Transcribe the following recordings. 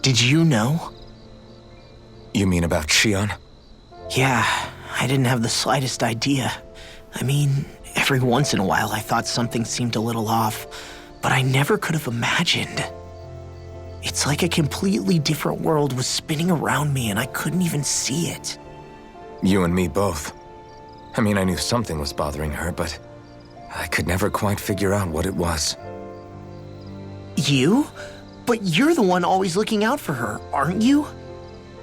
Did you know? You mean about Shion? Yeah, I didn't have the slightest idea. I mean, every once in a while I thought something seemed a little off, but I never could have imagined. It's like a completely different world was spinning around me and I couldn't even see it. You and me both. I mean, I knew something was bothering her, but I could never quite figure out what it was. You? But you're the one always looking out for her, aren't you?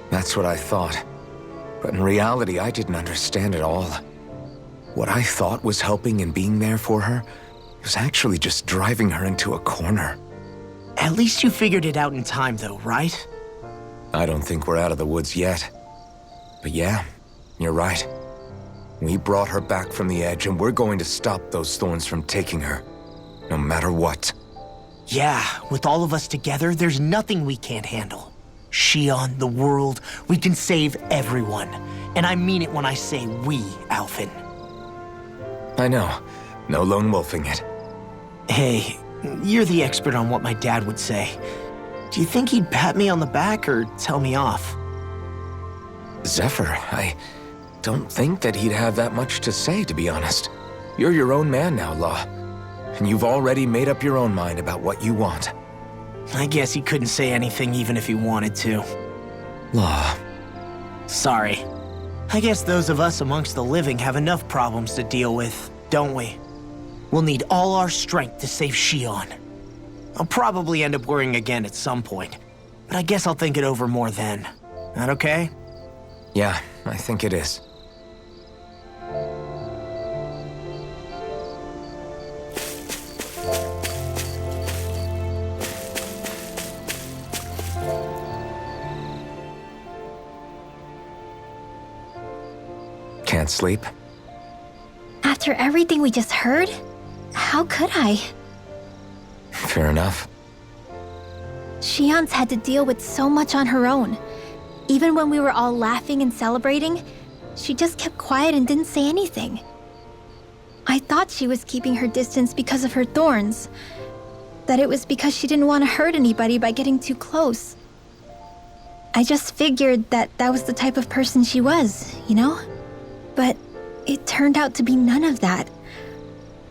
That's what I thought. But in reality, I didn't understand it all. What I thought was helping and being there for her was actually just driving her into a corner. At least you figured it out in time, though, right? I don't think we're out of the woods yet. But yeah, you're right. We brought her back from the edge, and we're going to stop those thorns from taking her, no matter what. Yeah, with all of us together, there's nothing we can't handle. Shion, the world, we can save everyone. And I mean it when I say we, Alphen. I know. No lone wolfing it. Hey, you're the expert on what my dad would say. Do you think he'd pat me on the back or tell me off? Zephyr, I don't think that he'd have that much to say, to be honest. You're your own man now, Law. And you've already made up your own mind about what you want. I guess he couldn't say anything even if he wanted to. Law. Sorry. I guess those of us amongst the living have enough problems to deal with, don't we? We'll need all our strength to save Shion. I'll probably end up worrying again at some point, but I guess I'll think it over more then. That okay? Yeah, I think it is. Can't sleep? After everything we just heard? How could I? Fair enough. Shion's had to deal with so much on her own. Even when we were all laughing and celebrating, she just kept quiet and didn't say anything. I thought she was keeping her distance because of her thorns. That it was because she didn't want to hurt anybody by getting too close. I just figured that that was the type of person she was, you know? But it turned out to be none of that.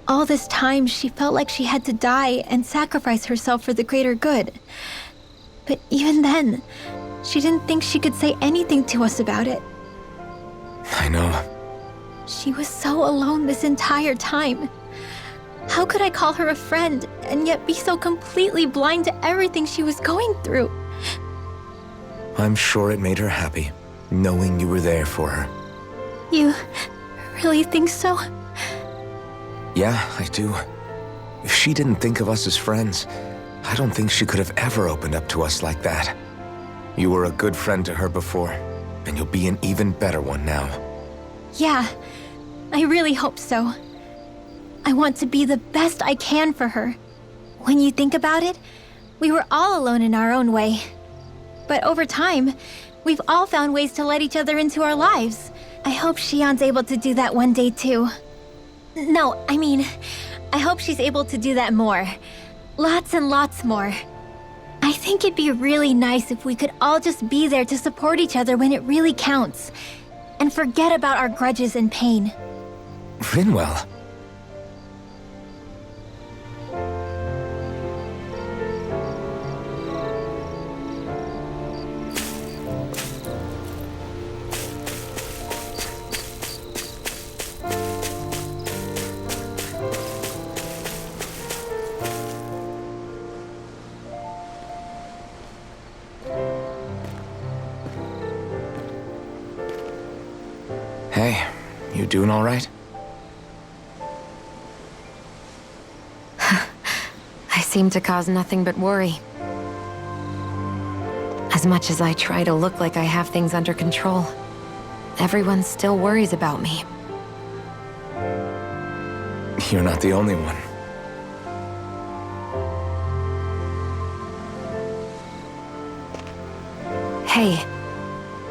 All this time, she felt like she had to die and sacrifice herself for the greater good. But even then, she didn't think she could say anything to us about it. I know. She was so alone this entire time. How could I call her a friend and yet be so completely blind to everything she was going through? I'm sure it made her happy, knowing you were there for her. You really think so? Yeah, I do. If she didn't think of us as friends, I don't think she could have ever opened up to us like that. You were a good friend to her before, and you'll be an even better one now. Yeah, I really hope so. I want to be the best I can for her. When you think about it, we were all alone in our own way. But over time, we've all found ways to let each other into our lives. I hope Shion's able to do that one day too. No, I mean, I hope she's able to do that more. Lots and lots more. I think it'd be really nice if we could all just be there to support each other when it really counts. And forget about our grudges and pain. Rinwell. Hey, you doing all right? I seem to cause nothing but worry. As much as I try to look like I have things under control, everyone still worries about me. You're not the only one. Hey,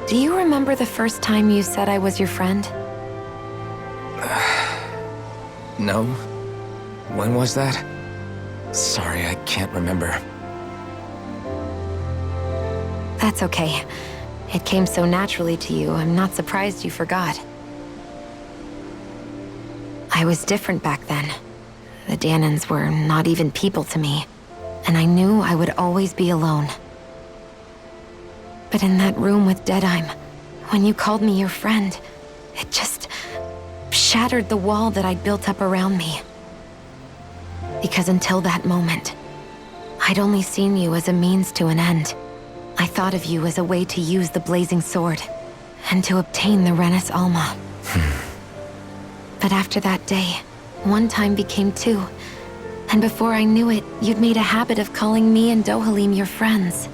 do you remember the first time you said I was your friend? No? When was that? Sorry, I can't remember. That's okay. It came so naturally to you, I'm not surprised you forgot. I was different back then. The Danans were not even people to me, and I knew I would always be alone. But in that room with Deadime, when you called me your friend, it just shattered the wall that I'd built up around me. Because until that moment, I'd only seen you as a means to an end. I thought of you as a way to use the blazing sword, and to obtain the Renis Alma. But after that day, one time became two, and before I knew it, you'd made a habit of calling me and Dohalim your friends.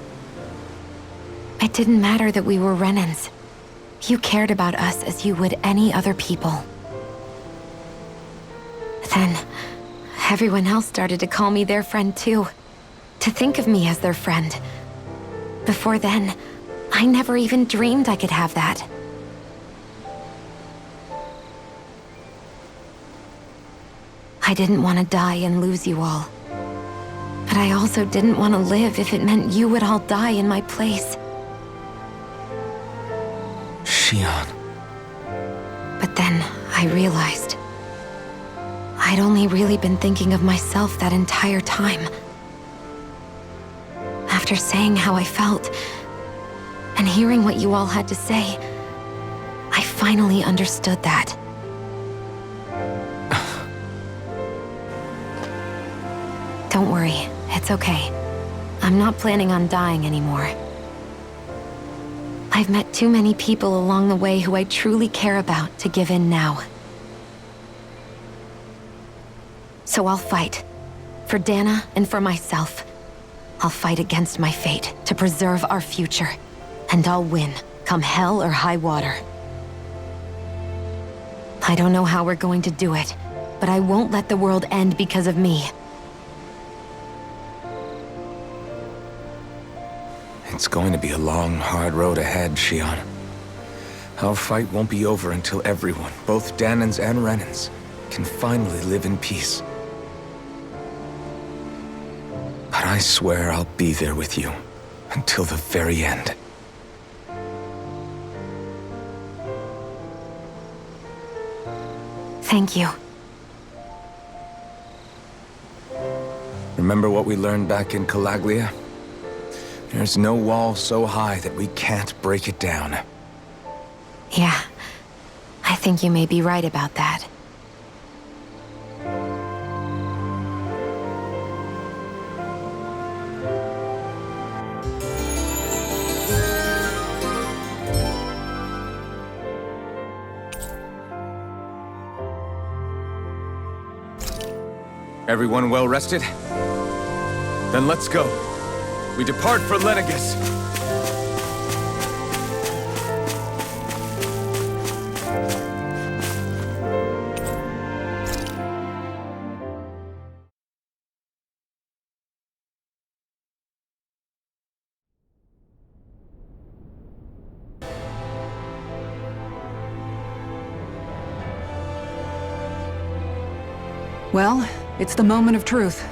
It didn't matter that we were Renans. You cared about us as you would any other people. Then, everyone else started to call me their friend too, to think of me as their friend. Before then, I never even dreamed I could have that. I didn't want to die and lose you all. But I also didn't want to live if it meant you would all die in my place. Shion. But then I realized I'd only really been thinking of myself that entire time. After saying how I felt, and hearing what you all had to say, I finally understood that. Don't worry, it's okay. I'm not planning on dying anymore. I've met too many people along the way who I truly care about to give in now. So I'll fight. For Dana and for myself. I'll fight against my fate to preserve our future. And I'll win, come hell or high water. I don't know how we're going to do it, but I won't let the world end because of me. It's going to be a long, hard road ahead, Shion. Our fight won't be over until everyone, both Danans and Renans, can finally live in peace. But I swear I'll be there with you until the very end. Thank you. Remember what we learned back in Calaglia? There's no wall so high that we can't break it down. Yeah, I think you may be right about that. Everyone well rested? Then let's go. We depart for Lenegus. Well, it's the moment of truth.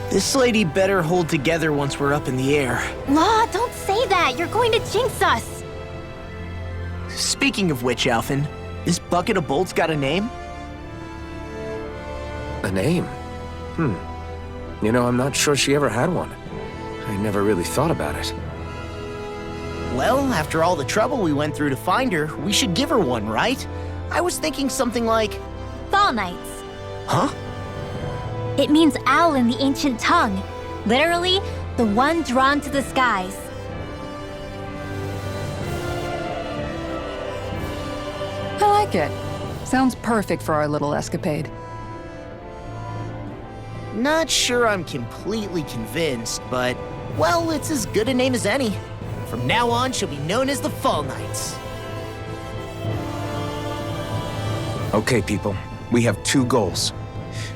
This lady better hold together once we're up in the air. Law, don't say that! You're going to jinx us! Speaking of which, Alphen, this bucket of bolts got a name? A name? You know, I'm not sure she ever had one. I never really thought about it. Well, after all the trouble we went through to find her, we should give her one, right? I was thinking something like... Fall Knights. Huh? It means owl in the ancient tongue. Literally, the one drawn to the skies. I like it. Sounds perfect for our little escapade. Not sure I'm completely convinced, but... Well, it's as good a name as any. From now on, she'll be known as the Fall Knights. Okay, people. We have two goals.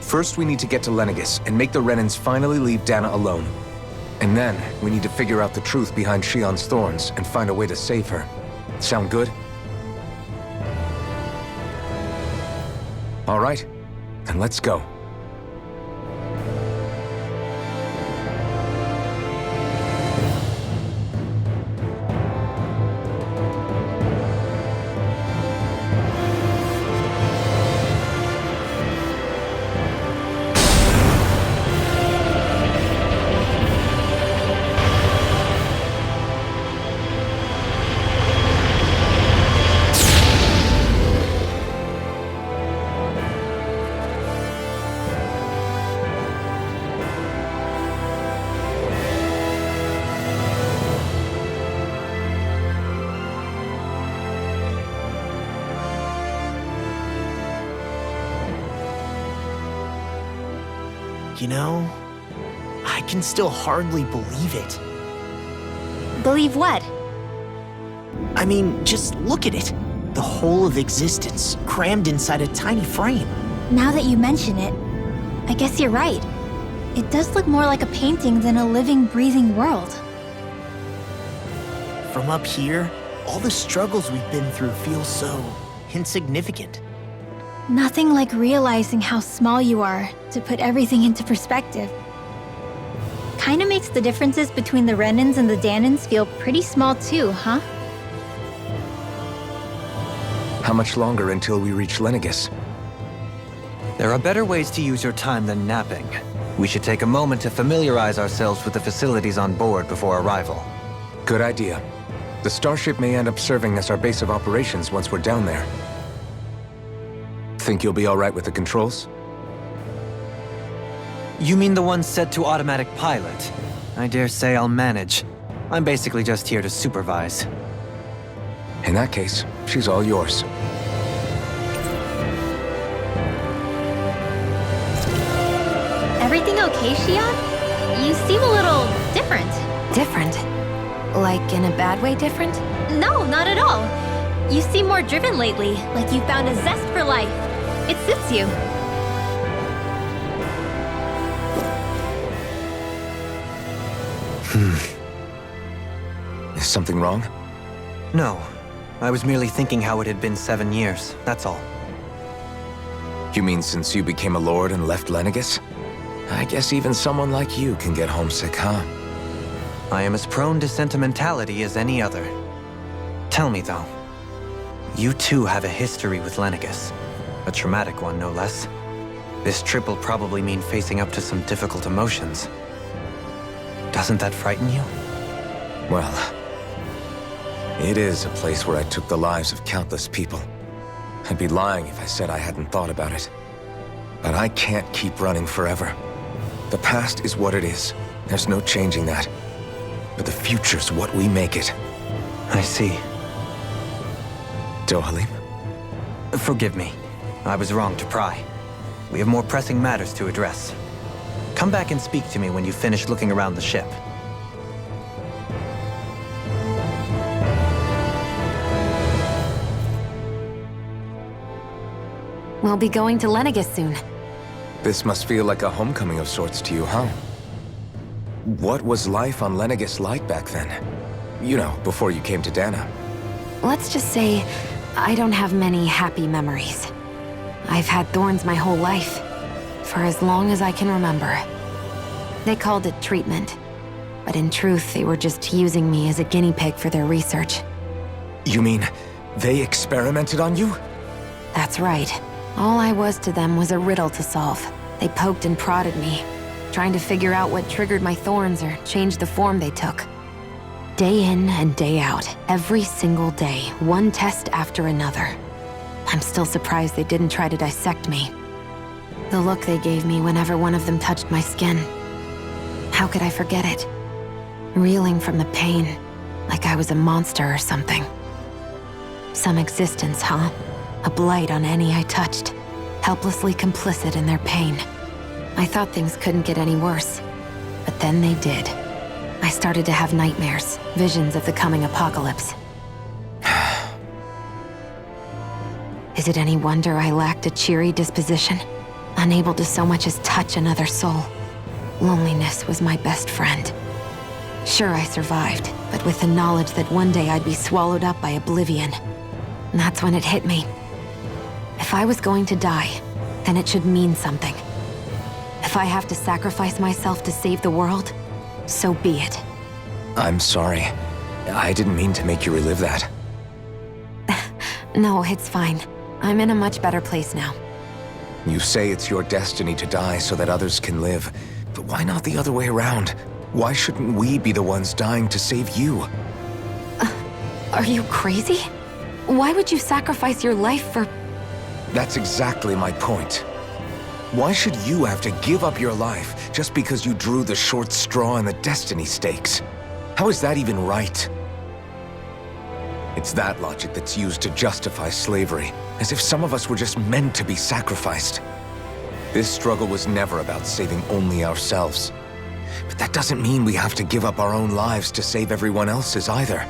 First, we need to get to Lenegus and make the Renans finally leave Dana alone. And then, we need to figure out the truth behind Shion's thorns and find a way to save her. Sound good? All right, then let's go. You know, I can still hardly believe it. Believe what? I mean, just look at it. The whole of existence, crammed inside a tiny frame. Now that you mention it, I guess you're right. It does look more like a painting than a living, breathing world. From up here, all the struggles we've been through feel so insignificant. Nothing like realizing how small you are to put everything into perspective. Kinda makes the differences between the Renans and the Danans feel pretty small too, huh? How much longer until we reach Lenegus? There are better ways to use your time than napping. We should take a moment to familiarize ourselves with the facilities on board before arrival. Good idea. The starship may end up serving as our base of operations once we're down there. Think you'll be all right with the controls? You mean the one set to automatic pilot? I dare say I'll manage. I'm basically just here to supervise. In that case, she's all yours. Everything okay, Shion? You seem a little different. Different? Like in a bad way different? No, not at all. You seem more driven lately, like you found a zest for life. It suits you. Is something wrong? No. I was merely thinking how it had been 7 years, that's all. You mean since you became a lord and left Lenegus? I guess even someone like you can get homesick, huh? I am as prone to sentimentality as any other. Tell me, though. You too have a history with Lenegus. A traumatic one, no less. This trip will probably mean facing up to some difficult emotions. Doesn't that frighten you? Well, it is a place where I took the lives of countless people. I'd be lying if I said I hadn't thought about it. But I can't keep running forever. The past is what it is. There's no changing that. But the future's what we make it. I see. Dohalim? Forgive me. I was wrong to pry. We have more pressing matters to address. Come back and speak to me when you finish looking around the ship. We'll be going to Lenegus soon. This must feel like a homecoming of sorts to you, huh? What was life on Lenegus like back then? You know, before you came to Dana. Let's just say, I don't have many happy memories. I've had thorns my whole life, for as long as I can remember. They called it treatment, but in truth, they were just using me as a guinea pig for their research. You mean, they experimented on you? That's right. All I was to them was a riddle to solve. They poked and prodded me, trying to figure out what triggered my thorns or changed the form they took. Day in and day out, every single day, one test after another. I'm still surprised they didn't try to dissect me. The look they gave me whenever one of them touched my skin. How could I forget it? Reeling from the pain, like I was a monster or something. Some existence, huh? A blight on any I touched, helplessly complicit in their pain. I thought things couldn't get any worse, but then they did. I started to have nightmares, visions of the coming apocalypse. Is it any wonder I lacked a cheery disposition? Unable to so much as touch another soul. Loneliness was my best friend. Sure, I survived, but with the knowledge that one day I'd be swallowed up by oblivion. And that's when it hit me. If I was going to die, then it should mean something. If I have to sacrifice myself to save the world, so be it. I'm sorry. I didn't mean to make you relive that. No, it's fine. I'm in a much better place now. You say it's your destiny to die so that others can live, but why not the other way around? Why shouldn't we be the ones dying to save you? Are you crazy? Why would you sacrifice your life for... That's exactly my point. Why should you have to give up your life just because you drew the short straw in the destiny stakes? How is that even right? It's that logic that's used to justify slavery, as if some of us were just meant to be sacrificed. This struggle was never about saving only ourselves. But that doesn't mean we have to give up our own lives to save everyone else's either.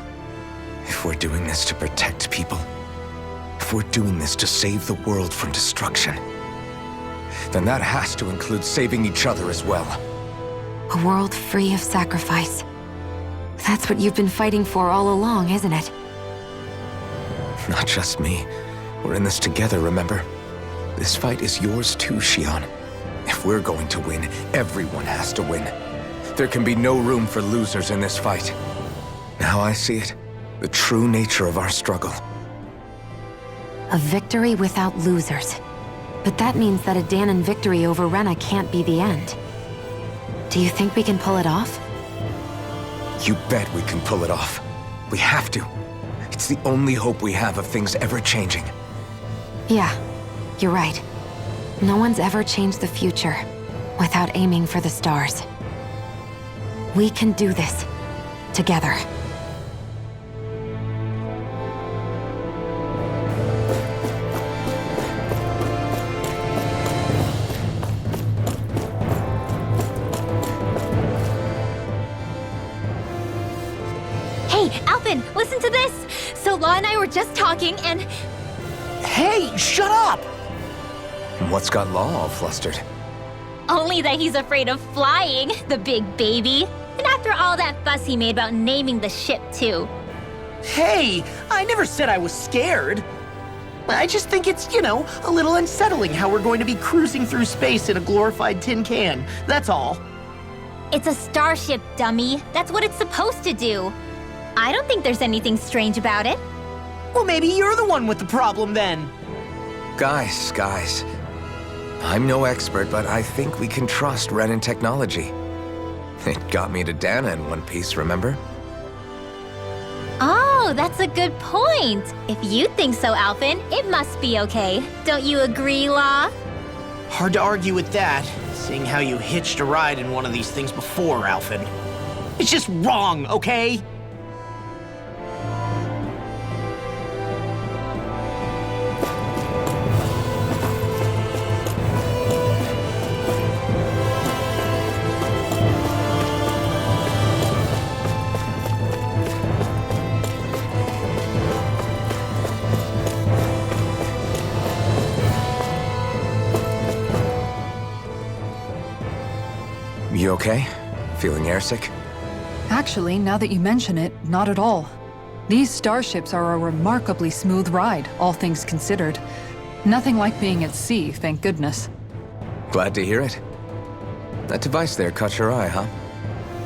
If we're doing this to protect people, if we're doing this to save the world from destruction, then that has to include saving each other as well. A world free of sacrifice. That's what you've been fighting for all along, isn't it? Not just me. We're in this together, remember? This fight is yours too, Xion. If we're going to win, everyone has to win. There can be no room for losers in this fight. Now I see it. The true nature of our struggle. A victory without losers. But that means that a Danon victory over Rena can't be the end. Do you think we can pull it off? You bet we can pull it off. We have to. It's the only hope we have of things ever changing. Yeah, you're right. No one's ever changed the future without aiming for the stars. We can do this together. Hey, Alphen, listen to this! So Law and I were just talking and... Hey, shut up! What's got Law all flustered? Only that he's afraid of flying, the big baby. And after all that fuss he made about naming the ship, too. Hey, I never said I was scared. I just think it's, a little unsettling how we're going to be cruising through space in a glorified tin can. That's all. It's a starship, dummy. That's what it's supposed to do. I don't think there's anything strange about it. Well, maybe you're the one with the problem then. Guys. I'm no expert, but I think we can trust Renan technology. It got me to Dana in one piece, remember? Oh, that's a good point. If you think so, Alphen, it must be okay. Don't you agree, Law? Hard to argue with that, seeing how you hitched a ride in one of these things before, Alphen. It's just wrong, okay? You okay? Feeling airsick? Actually, now that you mention it, not at all. These starships are a remarkably smooth ride, all things considered. Nothing like being at sea, thank goodness. Glad to hear it. That device there caught your eye, huh?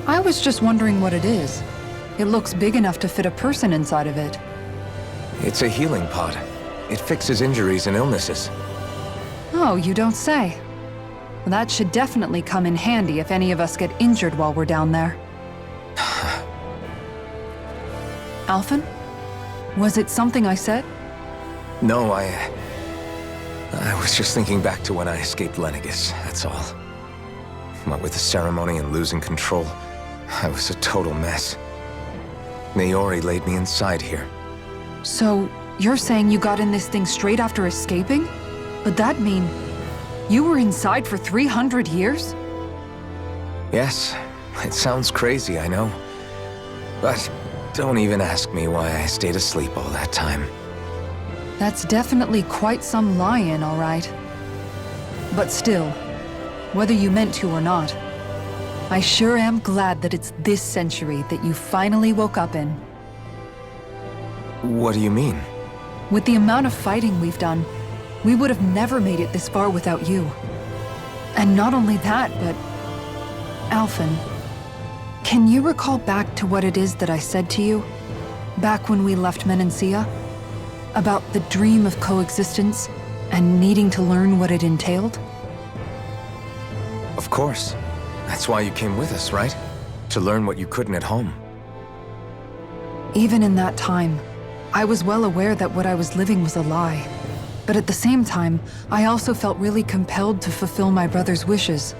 I was just wondering what it is. It looks big enough to fit a person inside of it. It's a healing pod. It fixes injuries and illnesses. Oh, you don't say. That should definitely come in handy if any of us get injured while we're down there. Alphen? Was it something I said? No, I was just thinking back to when I escaped Lenegis, that's all. What with the ceremony and losing control, I was a total mess. Naori laid me inside here. So, you're saying you got in this thing straight after escaping? Would that mean you were inside for 300 years? Yes, it sounds crazy, I know. But don't even ask me why I stayed asleep all that time. That's definitely quite some lie-in, all right. But still, whether you meant to or not, I sure am glad that it's this century that you finally woke up in. What do you mean? With the amount of fighting we've done, we would have never made it this far without you. And not only that, but... Alphen, can you recall back to what it is that I said to you? Back when we left Menancia? About the dream of coexistence and needing to learn what it entailed? Of course. That's why you came with us, right? To learn what you couldn't at home. Even in that time, I was well aware that what I was living was a lie. But at the same time, I also felt really compelled to fulfill my brother's wishes.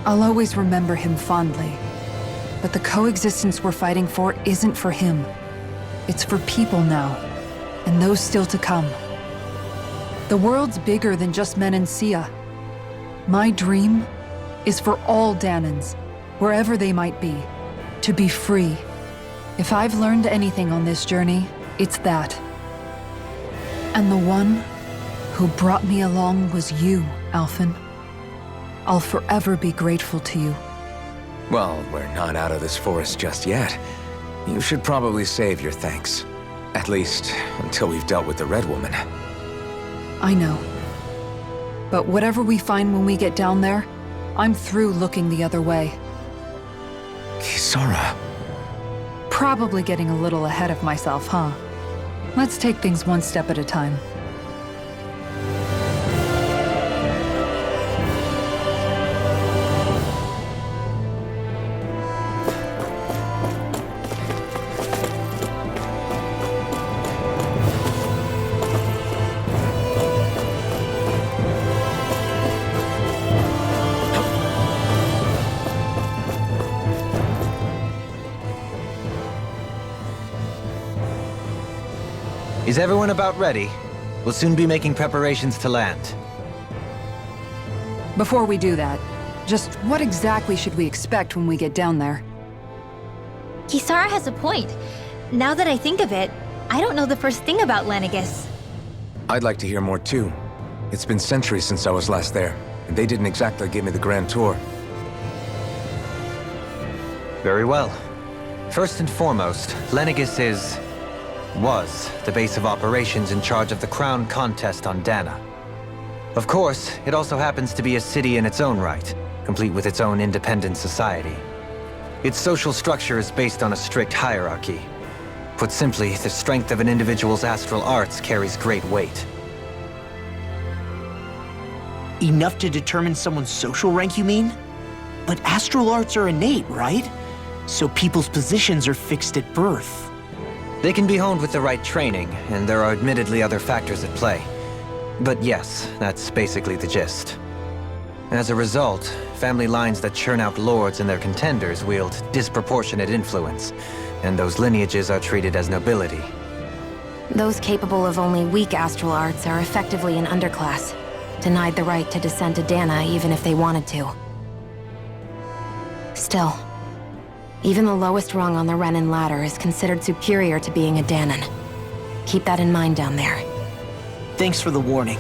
I'll always remember him fondly. But the coexistence we're fighting for isn't for him. It's for people now, and those still to come. The world's bigger than just Menancia. My dream is for all Danans, wherever they might be, to be free. If I've learned anything on this journey, it's that. And the one who brought me along was you, Alphen. I'll forever be grateful to you. Well, we're not out of this forest just yet. You should probably save your thanks. At least, until we've dealt with the Red Woman. I know. But whatever we find when we get down there, I'm through looking the other way. Kisara. Probably getting a little ahead of myself, huh? Let's take things one step at a time. Is everyone about ready? We'll soon be making preparations to land. Before we do that, just what exactly should we expect when we get down there? Kisara has a point. Now that I think of it, I don't know the first thing about Lenegis. I'd like to hear more too. It's been centuries since I was last there, and they didn't exactly give me the grand tour. Very well. First and foremost, Lenegis was the base of operations in charge of the crown contest on Dana. Of course, it also happens to be a city in its own right, complete with its own independent society. Its social structure is based on a strict hierarchy. Put simply, the strength of an individual's astral arts carries great weight. Enough to determine someone's social rank, you mean? But astral arts are innate, right? So people's positions are fixed at birth. They can be honed with the right training, and there are admittedly other factors at play. But yes, that's basically the gist. As a result, family lines that churn out lords and their contenders wield disproportionate influence, and those lineages are treated as nobility. Those capable of only weak astral arts are effectively an underclass, denied the right to descend to Dana even if they wanted to. Still, even the lowest rung on the Renin ladder is considered superior to being a Danan. Keep that in mind down there. Thanks for the warning.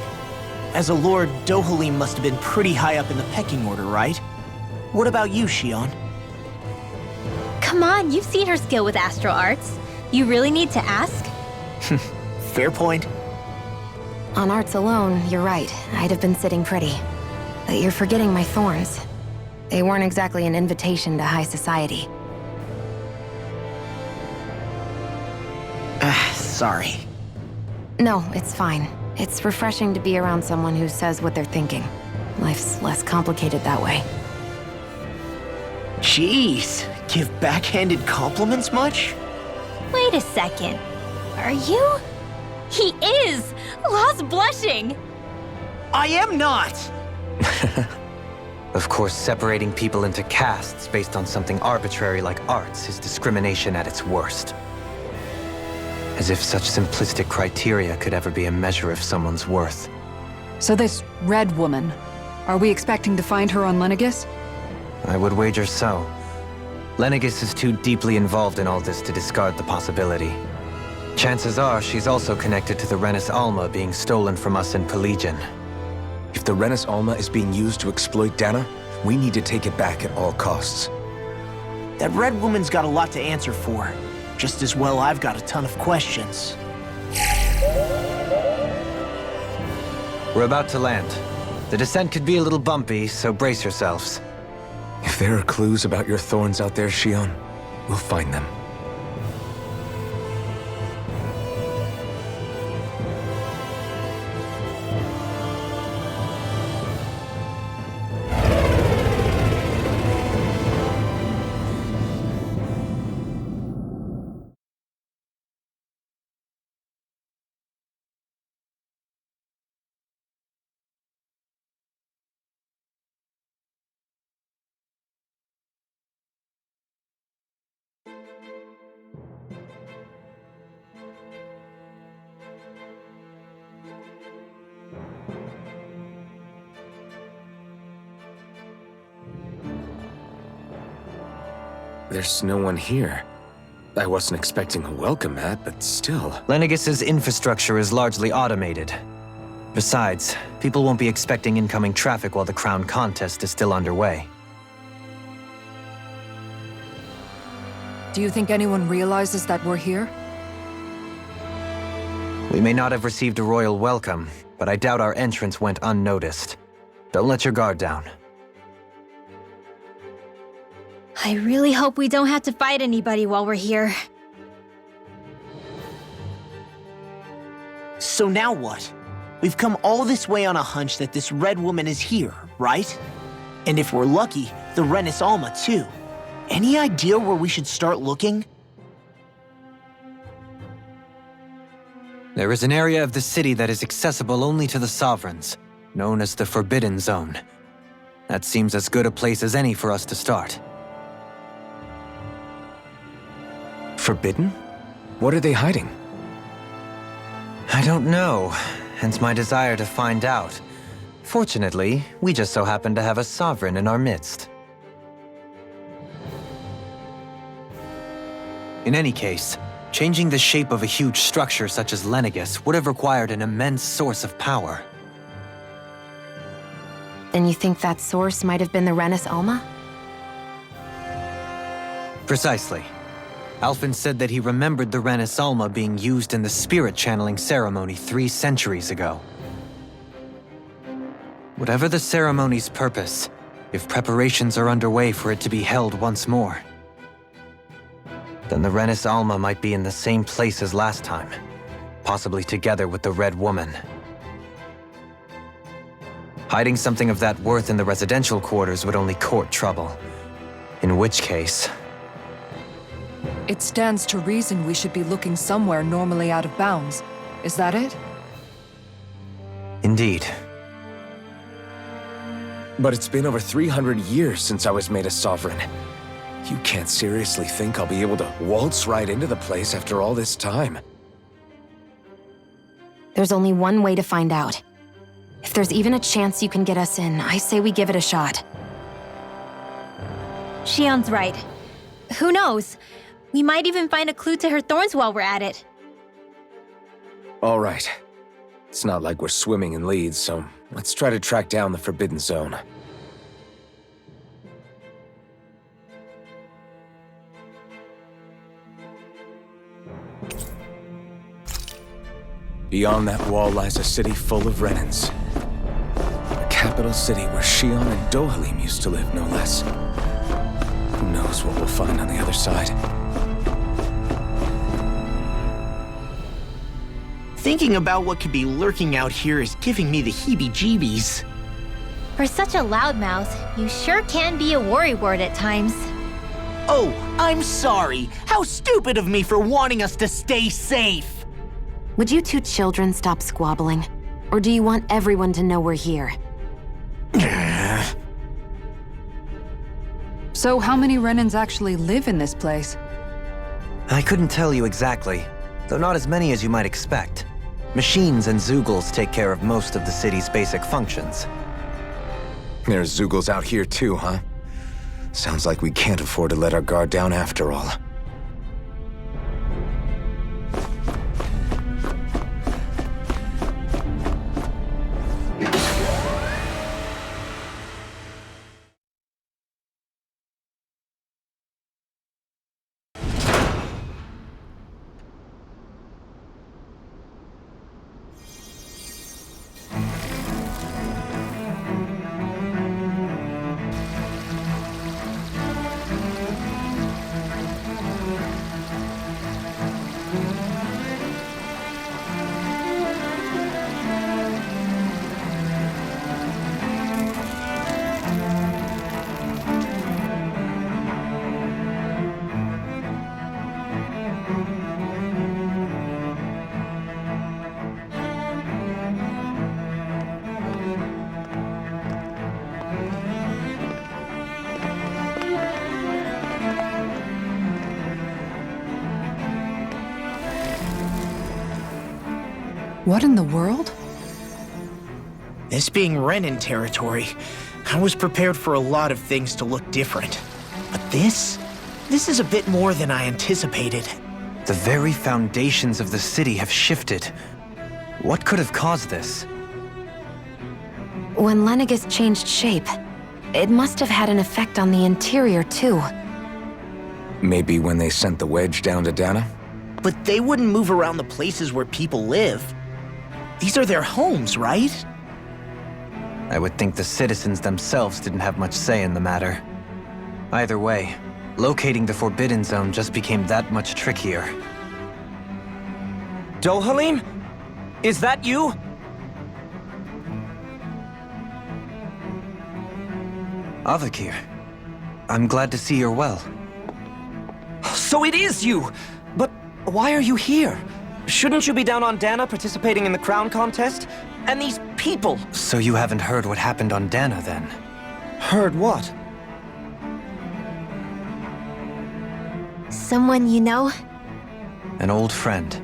As a lord, Dohalim must have been pretty high up in the pecking order, right? What about you, Shion? Come on, you've seen her skill with astral arts. You really need to ask? Fair point. On arts alone, you're right. I'd have been sitting pretty. But you're forgetting my thorns. They weren't exactly an invitation to high society. Sorry. No, it's fine. It's refreshing to be around someone who says what they're thinking. Life's less complicated that way. Jeez, give backhanded compliments much? Wait a second. Are you? He is! Law's blushing! I am not! Of course, separating people into castes based on something arbitrary like arts is discrimination at its worst. As if such simplistic criteria could ever be a measure of someone's worth. So this Red Woman, are we expecting to find her on Lenegis? I would wager so. Lenegis is too deeply involved in all this to discard the possibility. Chances are she's also connected to the Renis Alma being stolen from us in Pelegion. If the Renis Alma is being used to exploit Dana, we need to take it back at all costs. That red woman's got a lot to answer for. Just as well I've got a ton of questions. We're about to land. The descent could be a little bumpy, so brace yourselves. If there are clues about your thorns out there, Shion, we'll find them. There's no one here. I wasn't expecting a welcome mat, but still. Lenegus's infrastructure is largely automated. Besides, people won't be expecting incoming traffic while the crown contest is still underway. Do you think anyone realizes that we're here? We may not have received a royal welcome, but I doubt our entrance went unnoticed. Don't let your guard down. I really hope we don't have to fight anybody while we're here. So now what? We've come all this way on a hunch that this red woman is here, right? And if we're lucky, the Renis Alma too. Any idea where we should start looking? There is an area of the city that is accessible only to the Sovereigns, known as the Forbidden Zone. That seems as good a place as any for us to start. Forbidden? What are they hiding? I don't know, hence my desire to find out. Fortunately, we just so happen to have a Sovereign in our midst. In any case, changing the shape of a huge structure such as Lenegus would have required an immense source of power. Then you think that source might have been the Renis Alma? Precisely. Alphen said that he remembered the Renis Alma being used in the spirit channeling ceremony 3 centuries ago. Whatever the ceremony's purpose, if preparations are underway for it to be held once more, then the Renis Alma might be in the same place as last time, possibly together with the Red Woman. Hiding something of that worth in the residential quarters would only court trouble. In which case... It stands to reason we should be looking somewhere normally out of bounds. Is that it? Indeed. But it's been over 300 years since I was made a sovereign. You can't seriously think I'll be able to waltz right into the place after all this time. There's only one way to find out. If there's even a chance you can get us in, I say we give it a shot. Shion's right. Who knows? We might even find a clue to her thorns while we're at it. All right. It's not like we're swimming in leads, so let's try to track down the Forbidden Zone. Beyond that wall lies a city full of Renans. A capital city where Shion and Dohalim used to live, no less. Who knows what we'll find on the other side? Thinking about what could be lurking out here is giving me the heebie-jeebies. For such a loudmouth, you sure can be a worrywart at times. Oh, I'm sorry. How stupid of me for wanting us to stay safe. Would you two children stop squabbling? Or do you want everyone to know we're here? So how many Renans actually live in this place? I couldn't tell you exactly, though not as many as you might expect. Machines and Zeugles take care of most of the city's basic functions. There's Zeugles out here too, huh? Sounds like we can't afford to let our guard down after all. What in the world? This being Renin territory, I was prepared for a lot of things to look different. But this This is a bit more than I anticipated. The very foundations of the city have shifted. What could have caused this? When Lenegis changed shape, it must have had an effect on the interior, too. Maybe when they sent the wedge down to Dana? But they wouldn't move around the places where people live. These are their homes, right? I would think the citizens themselves didn't have much say in the matter. Either way, locating the Forbidden Zone just became that much trickier. Dohalim? Is that you? Avakir, I'm glad to see you're well. So it is you! But why are you here? Shouldn't you be down on Dana participating in the crown contest? And these people! So you haven't heard what happened on Dana, then? Heard what? Someone you know? An old friend.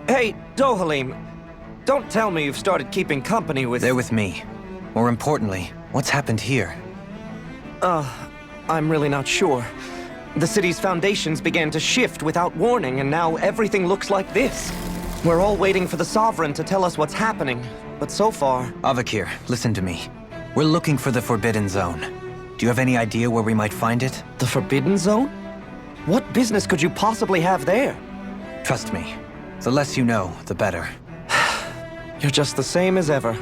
Hey, Dohalim, don't tell me you've started keeping company with... They're with me. More importantly, what's happened here? I'm really not sure. The city's foundations began to shift without warning, and now everything looks like this. We're all waiting for the Sovereign to tell us what's happening, but so far... Avakir, listen to me. We're looking for the Forbidden Zone. Do you have any idea where we might find it? The Forbidden Zone? What business could you possibly have there? Trust me. The less you know, the better. You're just the same as ever.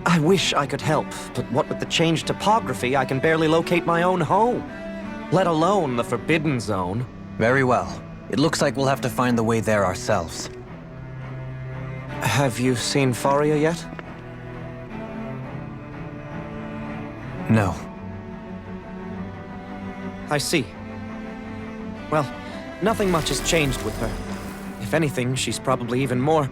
I wish I could help, but what with the changed topography, I can barely locate my own home. Let alone the Forbidden Zone. Very well. It looks like we'll have to find the way there ourselves. Have you seen Faria yet? No. I see. Well, nothing much has changed with her. If anything, she's probably even more...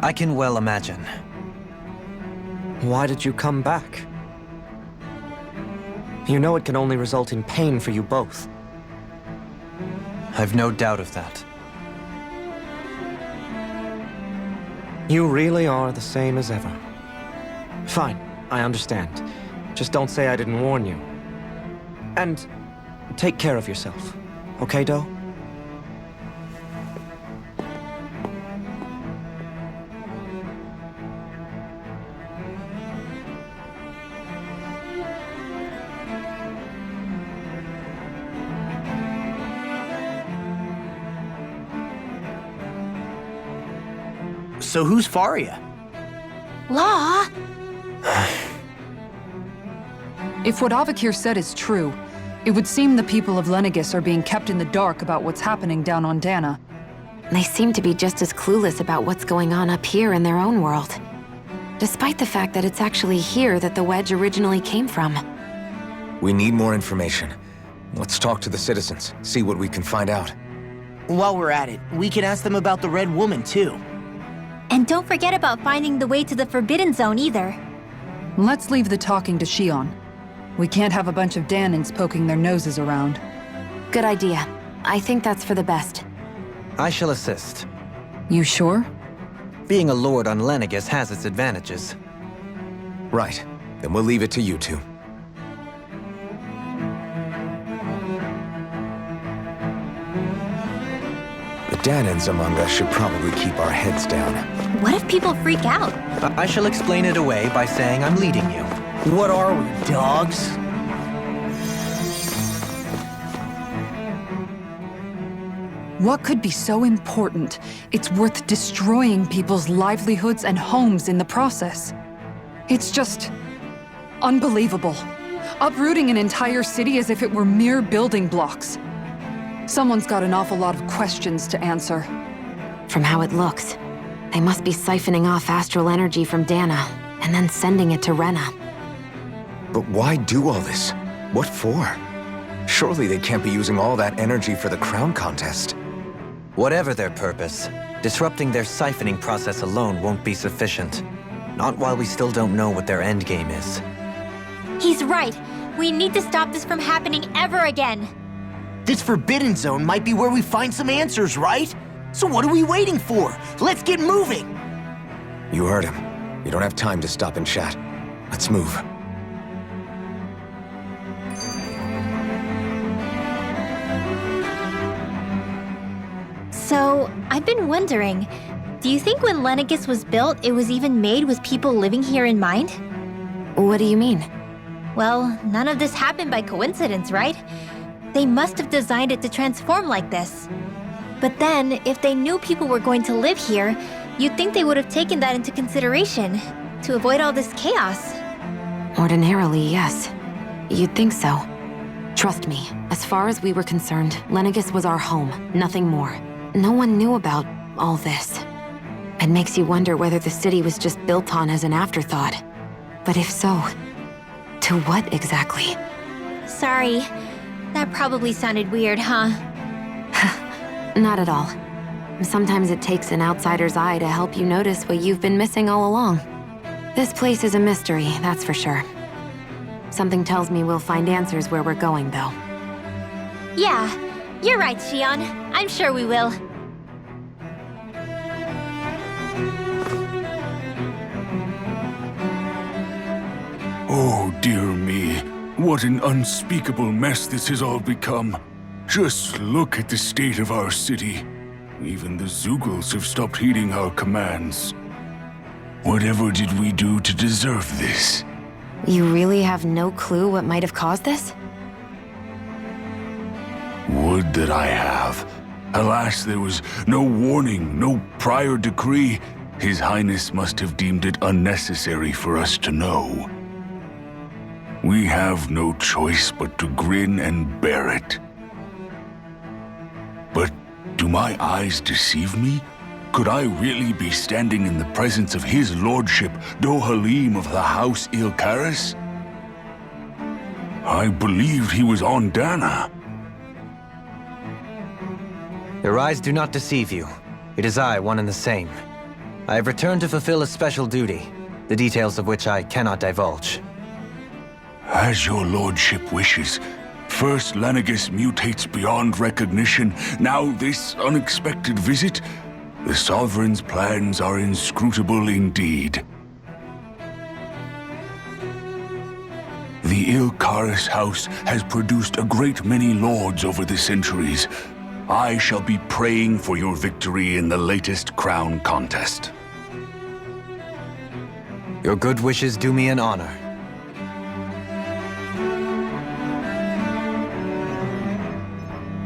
I can well imagine. Why did you come back? You know it can only result in pain for you both. I've no doubt of that. You really are the same as ever. Fine, I understand. Just don't say I didn't warn you. And take care of yourself, okay, Do? So who's Faria? Law? If what Avakir said is true, it would seem the people of Lenegis are being kept in the dark about what's happening down on Dana. They seem to be just as clueless about what's going on up here in their own world. Despite the fact that it's actually here that the wedge originally came from. We need more information. Let's talk to the citizens, see what we can find out. While we're at it, we can ask them about the Red Woman, too. And don't forget about finding the way to the Forbidden Zone either. Let's leave the talking to Shion. We can't have a bunch of Danans poking their noses around. Good idea. I think that's for the best. I shall assist. You sure? Being a lord on Lenegis has its advantages. Right. Then we'll leave it to you two. The Danans among us should probably keep our heads down. What if people freak out? I shall explain it away by saying I'm leading you. What are we, dogs? What could be so important? It's worth destroying people's livelihoods and homes in the process. It's just... unbelievable. Uprooting an entire city as if it were mere building blocks. Someone's got an awful lot of questions to answer. From how it looks, they must be siphoning off astral energy from Dana, and then sending it to Rena. But why do all this? What for? Surely they can't be using all that energy for the crown contest. Whatever their purpose, disrupting their siphoning process alone won't be sufficient. Not while we still don't know what their endgame is. He's right. We need to stop this from happening ever again. This Forbidden Zone might be where we find some answers, right? So what are we waiting for? Let's get moving! You heard him. You don't have time to stop and chat. Let's move. I've been wondering, do you think when Lenegus was built, it was even made with people living here in mind? What do you mean? Well, none of this happened by coincidence, right? They must have designed it to transform like this. But then, if they knew people were going to live here, you'd think they would have taken that into consideration, to avoid all this chaos. Ordinarily, yes. You'd think so. Trust me, as far as we were concerned, Lenegus was our home, nothing more. No one knew about all this. It makes you wonder whether the city was just built on as an afterthought. But if so, to what exactly? Sorry. That probably sounded weird, huh? Not at all. Sometimes it takes an outsider's eye to help you notice what you've been missing all along. This place is a mystery, that's for sure. Something tells me we'll find answers where we're going, though. Yeah, you're right, Shion. I'm sure we will. Oh, dear me. What an unspeakable mess this has all become. Just look at the state of our city. Even the Zeugles have stopped heeding our commands. Whatever did we do to deserve this? You really have no clue what might have caused this? Would that I have. Alas, there was no warning, no prior decree. His Highness must have deemed it unnecessary for us to know. We have no choice but to grin and bear it. But do my eyes deceive me? Could I really be standing in the presence of his lordship, Dohalim of the House Ilkaris? I believed he was on Dana. Your eyes do not deceive you. It is I, one and the same. I have returned to fulfill a special duty, the details of which I cannot divulge. As your lordship wishes. First Lenegus mutates beyond recognition, now this unexpected visit. The Sovereign's plans are inscrutable indeed. The Ilkaris house has produced a great many lords over the centuries. I shall be praying for your victory in the latest crown contest. Your good wishes do me an honor.